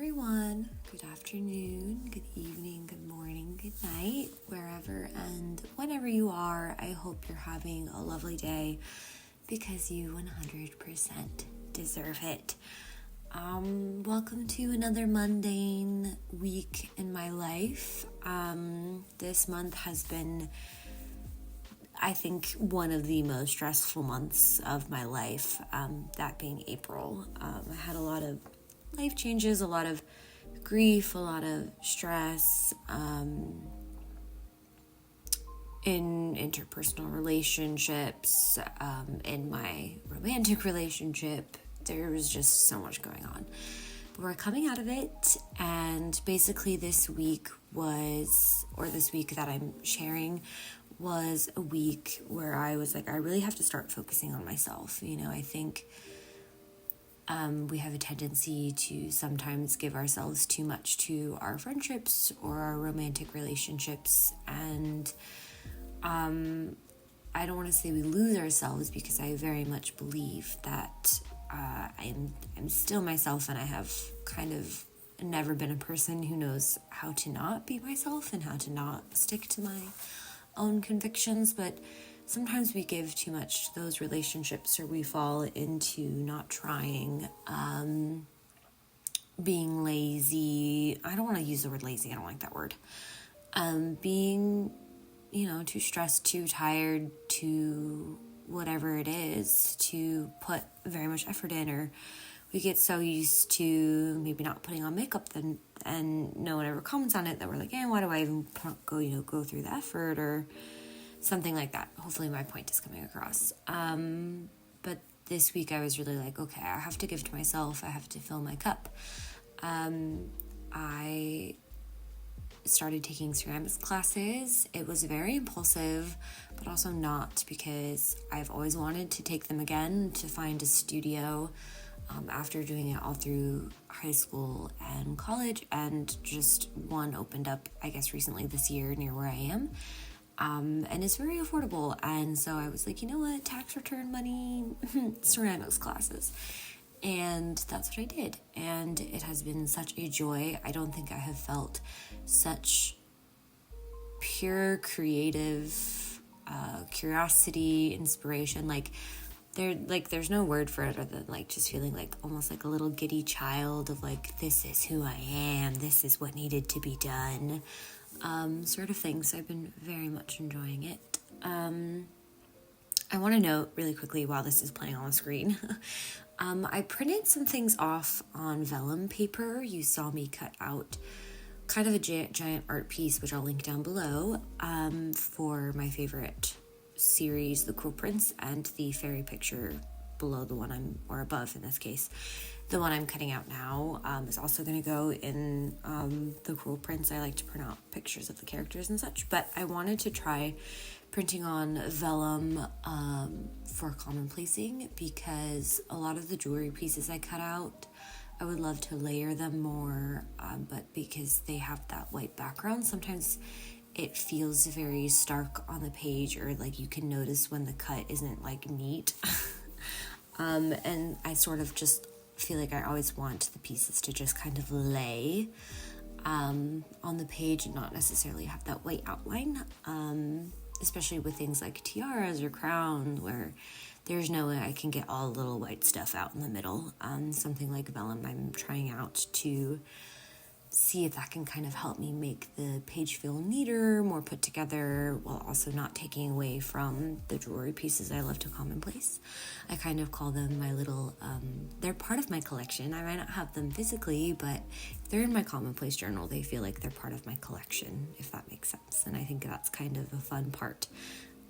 everyone. Good afternoon, good evening, good morning, good night, wherever and whenever you are. I hope you're having a lovely day because you 100% deserve it. Welcome to another mundane week in my life. This month has been, I think, one of the most stressful months of my life, that being April. I had a lot of life changes, a lot of grief, a lot of stress, in interpersonal relationships, in my romantic relationship. There was just so much going on. But we're coming out of it, and basically this week that I'm sharing was a week where I was like, I really have to start focusing on myself. I think we have a tendency to sometimes give ourselves too much to our friendships or our romantic relationships, and I don't want to say we lose ourselves, because I very much believe that I'm still myself, and I have kind of never been a person who knows how to not be myself and how to not stick to my own convictions. But sometimes we give too much to those relationships, or we fall into not trying, being lazy. I don't want to use the word lazy. I don't like that word. Being, too stressed, too tired, too whatever it is, to put very much effort in, or we get so used to maybe not putting on makeup and no one ever comments on it that we're like, why do I even go through the effort, or something like that. Hopefully my point is coming across. But this week I was really like, okay, I have to give to myself. I have to fill my cup. I started taking ceramics classes. It was very impulsive, but also not, because I've always wanted to take them again, to find a studio, after doing it all through high school and college, and just one opened up, I guess, recently this year near where I am. And it's very affordable. And so I was like, you know what, tax return money, ceramics classes. And that's what I did. And it has been such a joy. I don't think I have felt such pure creative curiosity, inspiration. There's no word for it other than just feeling almost like a little giddy child of this is who I am, this is what needed to be done, sort of thing. So I've been very much enjoying it. I want to note really quickly while this is playing on the screen, I printed some things off on vellum paper. You saw me cut out kind of a giant art piece, which I'll link down below, for my favorite series, The Cruel Prince, and the fairy picture below the one or above in this case. The one I'm cutting out now is also going to go in The Cruel Prince. I like to print out pictures of the characters and such, but I wanted to try printing on vellum for commonplacing, because a lot of the jewelry pieces I cut out, I would love to layer them more, but because they have that white background, sometimes it feels very stark on the page, or you can notice when the cut isn't neat. And I sort of just feel like I always want the pieces to just kind of lay on the page and not necessarily have that white outline, especially with things like tiaras or crown, where there's no way I can get all the little white stuff out in the middle. Something like vellum, I'm trying out to see if that can kind of help me make the page feel neater, more put together, while also not taking away from the jewelry pieces I love to commonplace. I kind of call them my little, they're part of my collection. I might not have them physically, but if they're in my commonplace journal, they feel like they're part of my collection, if that makes sense. And I think that's kind of a fun part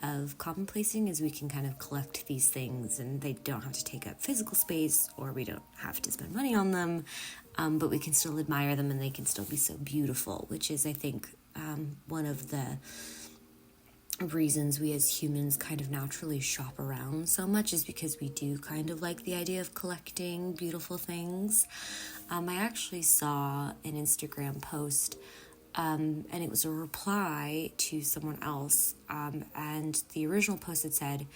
of commonplacing, is we can kind of collect these things, and they don't have to take up physical space, or we don't have to spend money on them, but we can still admire them, and they can still be so beautiful, which is, I think, one of the reasons we as humans kind of naturally shop around so much, is because we do kind of like the idea of collecting beautiful things. I actually saw an Instagram post, and it was a reply to someone else, and the original post had said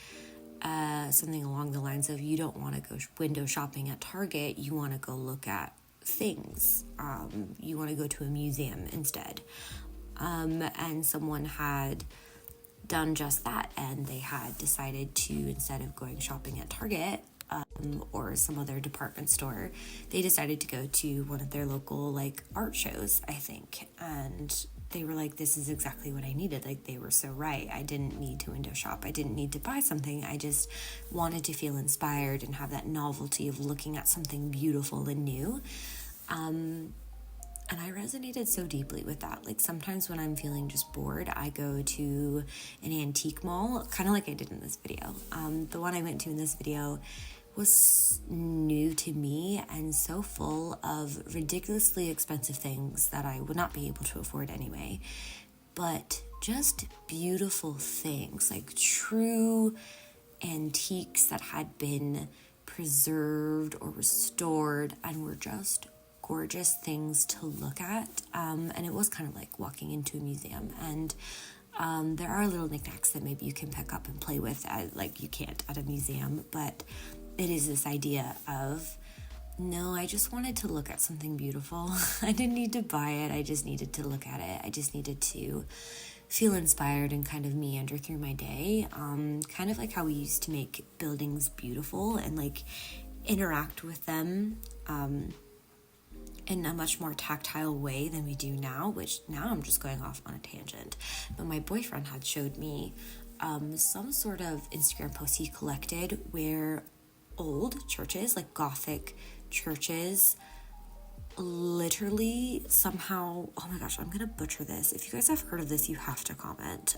something along the lines of, you don't want to go window shopping at Target, you want to go look at things. You want to go to a museum instead. And someone had done just that, and they had decided to, instead of going shopping at Target or some other department store, they decided to go to one of their local like art shows, I think. And they were like, this is exactly what I needed. Like, they were so right. I didn't need to window shop. I didn't need to buy something. I just wanted to feel inspired and have that novelty of looking at something beautiful and new. And I resonated so deeply with that. Like, sometimes when I'm feeling just bored, I go to an antique mall, kind of like I did in this video. The one I went to in this video was new to me and so full of ridiculously expensive things that I would not be able to afford anyway. But just beautiful things, like true antiques that had been preserved or restored and were just gorgeous things to look at. And it was kind of like walking into a museum. And there are little knickknacks that maybe you can pick up and play with, like you can't at a museum, but it is this idea of, no, I just wanted to look at something beautiful. I didn't need to buy it. I just needed to look at it. I just needed to feel inspired and kind of meander through my day. Kind of like how we used to make buildings beautiful and like interact with them in a much more tactile way than we do now, which now I'm just going off on a tangent. But my boyfriend had showed me some sort of Instagram post he collected where old churches, like Gothic churches, literally somehow, oh my gosh, I'm gonna butcher this. If you guys have heard of this, you have to comment.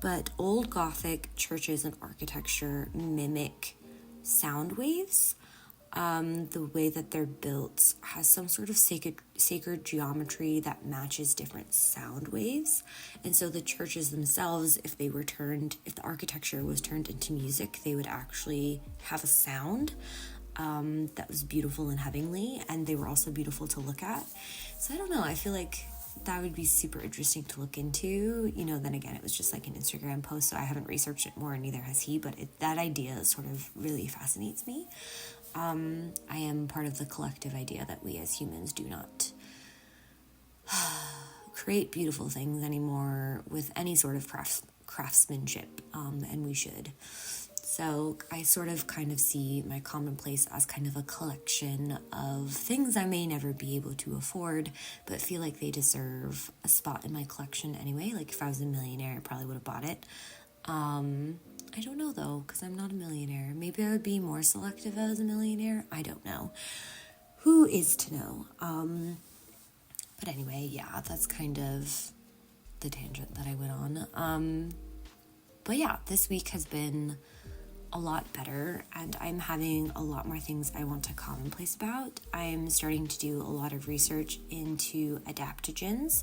But old Gothic churches and architecture mimic sound waves. The way that they're built has some sort of sacred geometry that matches different sound waves. And so the churches themselves, if the architecture was turned into music, they would actually have a sound that was beautiful and heavenly, and they were also beautiful to look at. So I don't know, I feel like that would be super interesting to look into. Then again, it was just like an Instagram post, so I haven't researched it more, and neither has he, but that idea sort of really fascinates me. I am part of the collective idea that we as humans do not create beautiful things anymore with any sort of craftsmanship, and we should. So I sort of kind of see my Commonplace as kind of a collection of things I may never be able to afford, but feel like they deserve a spot in my collection anyway. Like, if I was a millionaire, I probably would have bought it. I don't know though, because I'm not a millionaire. Maybe I would be more selective if I was a millionaire. I don't know. Who is to know? But anyway, yeah, that's kind of the tangent that I went on. But yeah, this week has been a lot better, and I'm having a lot more things I want to commonplace about. I'm starting to do a lot of research into adaptogens.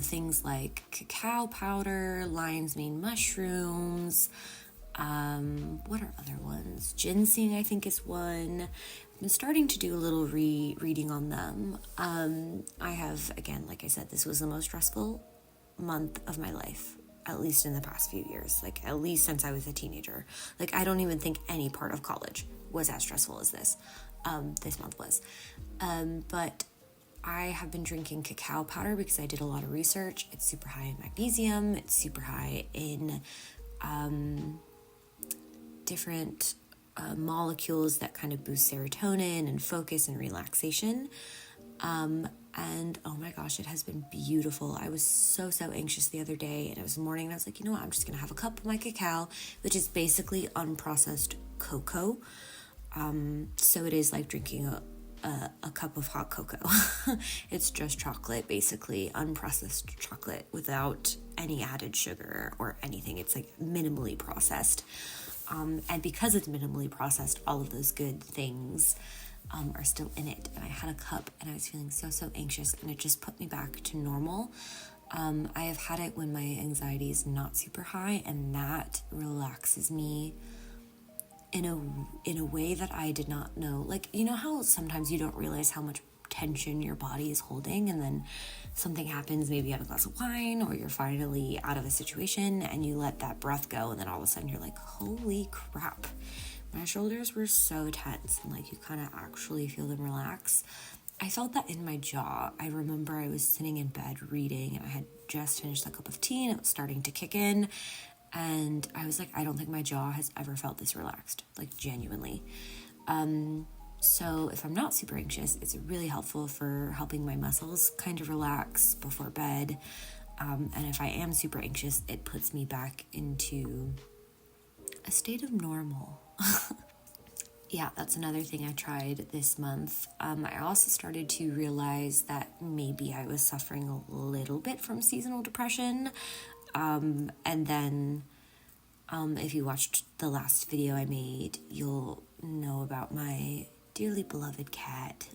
Things like cacao powder, lion's mane mushrooms, what are other ones? Ginseng, I think, is one. I've been starting to do a little reading on them. I have, again, like I said, this was the most stressful month of my life, at least in the past few years, like at least since I was a teenager. Like, I don't even think any part of college was as stressful as this month was. But I have been drinking cacao powder because I did a lot of research. It's super high in magnesium. It's super high in different molecules that kind of boost serotonin and focus and relaxation. And oh my gosh, it has been beautiful. I was so anxious the other day, and it was morning, and I was like, you know what, I'm just gonna have a cup of my cacao, which is basically unprocessed cocoa. So it is like drinking a cup of hot cocoa. It's just chocolate, basically unprocessed chocolate without any added sugar or anything. It's like minimally processed. And because it's minimally processed, all of those good things are still in it. And I had a cup, and I was feeling so anxious, and it just put me back to normal. I have had it when my anxiety is not super high, and that relaxes me in a way that I did not know. Like, you know how sometimes you don't realize how much tension your body is holding, and then something happens, maybe you have a glass of wine, or you're finally out of a situation, and you let that breath go, and then all of a sudden you're like, holy crap, my shoulders were so tense, and like you kind of actually feel them relax. I felt that in my jaw. I remember I was sitting in bed reading and I had just finished a cup of tea and it was starting to kick in. And I was like, I don't think my jaw has ever felt this relaxed, like genuinely. So if I'm not super anxious, it's really helpful for helping my muscles kind of relax before bed. And if I am super anxious, it puts me back into a state of normal. Yeah, that's another thing I tried this month. I also started to realize that maybe I was suffering a little bit from seasonal depression. And then if you watched the last video I made, you'll know about my dearly beloved cat.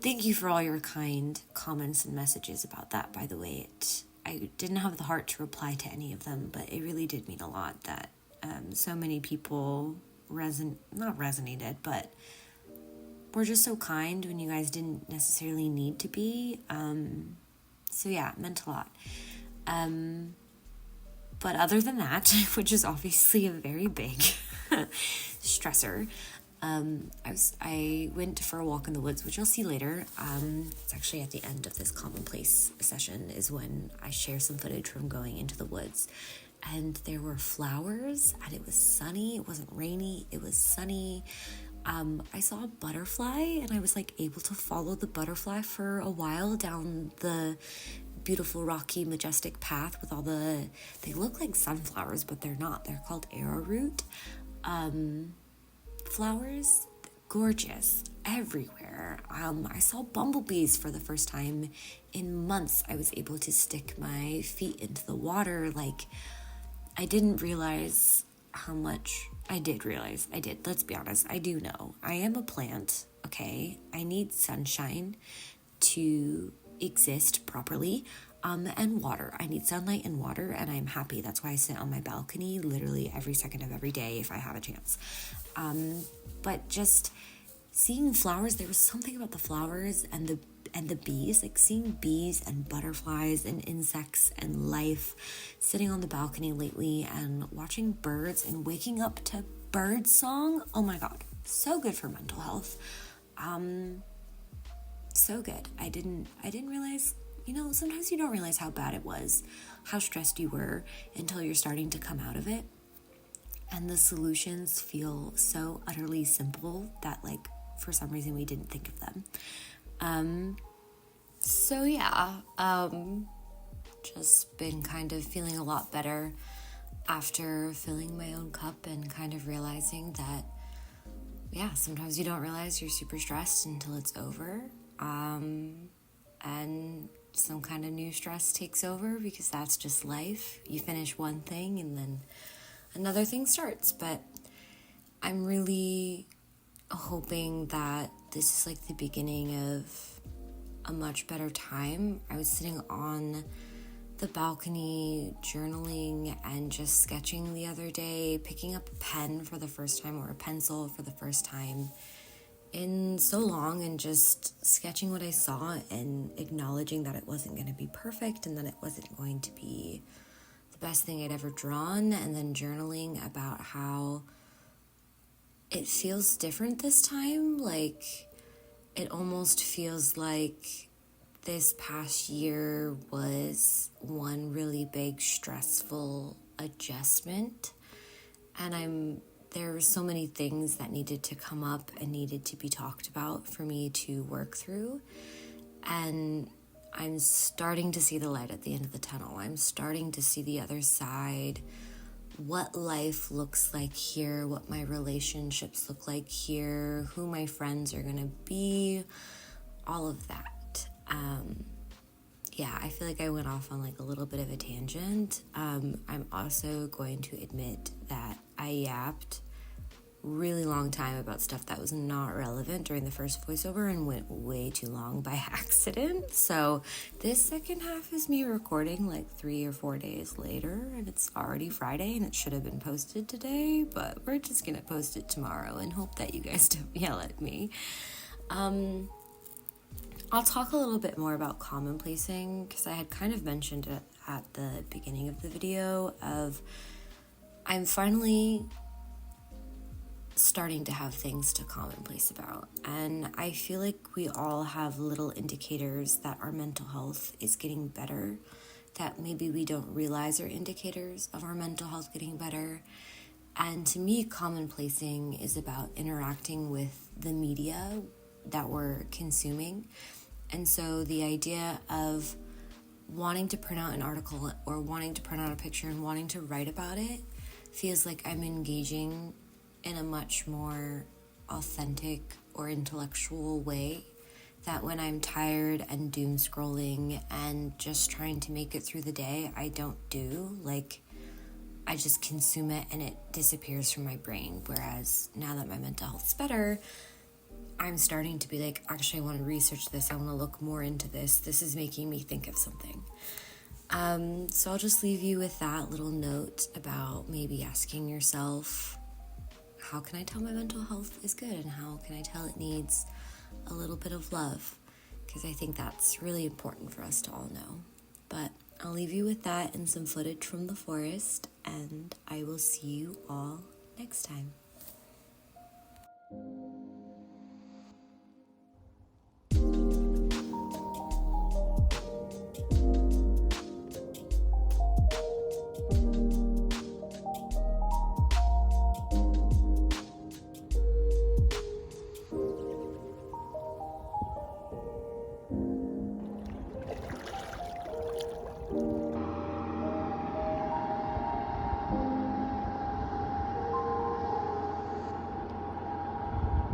Thank you for all your kind comments and messages about that, by the way. I didn't have the heart to reply to any of them, but it really did mean a lot that so many people not resonated, but were just so kind when you guys didn't necessarily need to be. So yeah, it meant a lot. But other than that, which is obviously a very big stressor, I went for a walk in the woods, which you'll see later. It's actually at the end of this Commonplace session is when I share some footage from going into the woods. And there were flowers, and it was sunny. It wasn't rainy. It was sunny. I saw a butterfly, and I was like able to follow the butterfly for a while down the beautiful, rocky, majestic path with all they look like sunflowers, but they're not. They're called arrowroot flowers. Gorgeous everywhere. I saw bumblebees for the first time in months. I was able to stick my feet into the water. Like, I didn't realize how much I did realize. I did. Let's be honest. I do know. I am a plant, okay? I need sunshine to exist properly, and water. I need sunlight and water, and I'm happy. That's why I sit on my balcony literally every second of every day if I have a chance. But just seeing flowers, there was something about the flowers and the bees, like seeing bees and butterflies and insects and life, sitting on the balcony lately and watching birds and waking up to bird song. Oh my God, so good for mental health. So good. I didn't realize, sometimes you don't realize how bad it was, how stressed you were until you're starting to come out of it. And the solutions feel so utterly simple that, like, for some reason we didn't think of them. So yeah, just been kind of feeling a lot better after filling my own cup and kind of realizing that, yeah, sometimes you don't realize you're super stressed until it's over. And some kind of new stress takes over because that's just life. You finish one thing and then another thing starts. But I'm really hoping that this is like the beginning of a much better time. I was sitting on the balcony journaling and just sketching the other day, picking up a pen for the first time or a pencil for the first time in so long, and just sketching what I saw and acknowledging that it wasn't going to be perfect and that it wasn't going to be the best thing I'd ever drawn, and then journaling about how it feels different this time. Like, it almost feels like this past year was one really big stressful adjustment, and there were so many things that needed to come up and needed to be talked about for me to work through, and I'm starting to see the light at the end of the tunnel. I'm starting to see the other side, what life looks like here, what my relationships look like here, who my friends are gonna be, all of that. Yeah, I feel like I went off on like a little bit of a tangent. I'm also going to admit that I yapped really long time about stuff that was not relevant during the first voiceover and went way too long by accident. So this second half is me recording like 3 or 4 days later, and it's already Friday and it should have been posted today, but we're just gonna post it tomorrow and hope that you guys don't yell at me. I'll talk a little bit more about commonplacing because I had kind of mentioned it at the beginning of the video of I'm finally starting to have things to commonplace about. And I feel like we all have little indicators that our mental health is getting better, that maybe we don't realize are indicators of our mental health getting better. And to me, commonplacing is about interacting with the media that we're consuming. And so the idea of wanting to print out an article or wanting to print out a picture and wanting to write about it feels like I'm engaging in a much more authentic or intellectual way that when I'm tired and doom scrolling and just trying to make it through the day, I don't do. Like, I just consume it and it disappears from my brain. Whereas now that my mental health's better, I'm starting to be like, actually, I want to research this. I want to look more into this. This is making me think of something. So I'll just leave you with that little note about maybe asking yourself, how can I tell my mental health is good? And how can I tell it needs a little bit of love? Because I think that's really important for us to all know. But I'll leave you with that and some footage from the forest, and I will see you all next time.